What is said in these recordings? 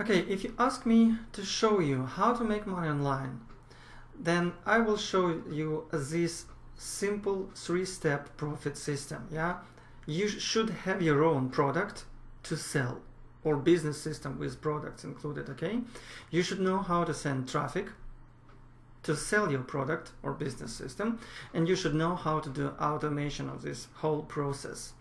Okay, if you ask me to show you how to make money online, then I will show you this simple 3-step profit system. Yeah, you should have your own product to sell, or business system with products included. Okay, you should know how to send traffic to sell your product or business system, and you should know how to do automation of this whole process.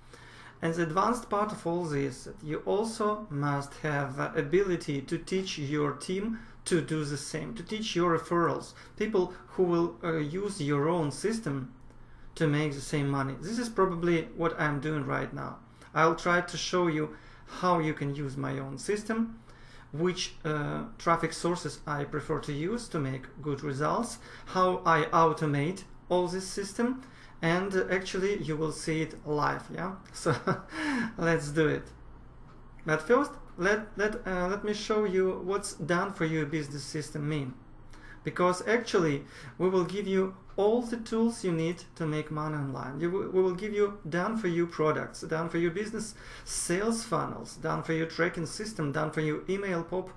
And the advanced part of all this, you also must have ability to teach your team to do the same, to teach your referrals, people who will use your own system to make the same money. This is probably what I'm doing right now. I'll try to show you how you can use my own system, which traffic sources I prefer to use to make good results, how I automate all this system, and actually you will see it live. Yeah, so let's do it. But first let me show you what's done for you business system mean, because actually we will give you all the tools you need to make money online. We will give you done for you products, done for you business sales funnels, done for you tracking system, done for you email pop,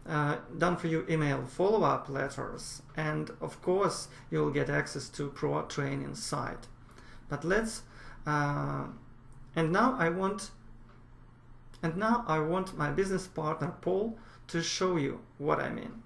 done for you email follow-up letters, and of course you will get access to pro training site. But let's and now I want my business partner Paul to show you what I mean.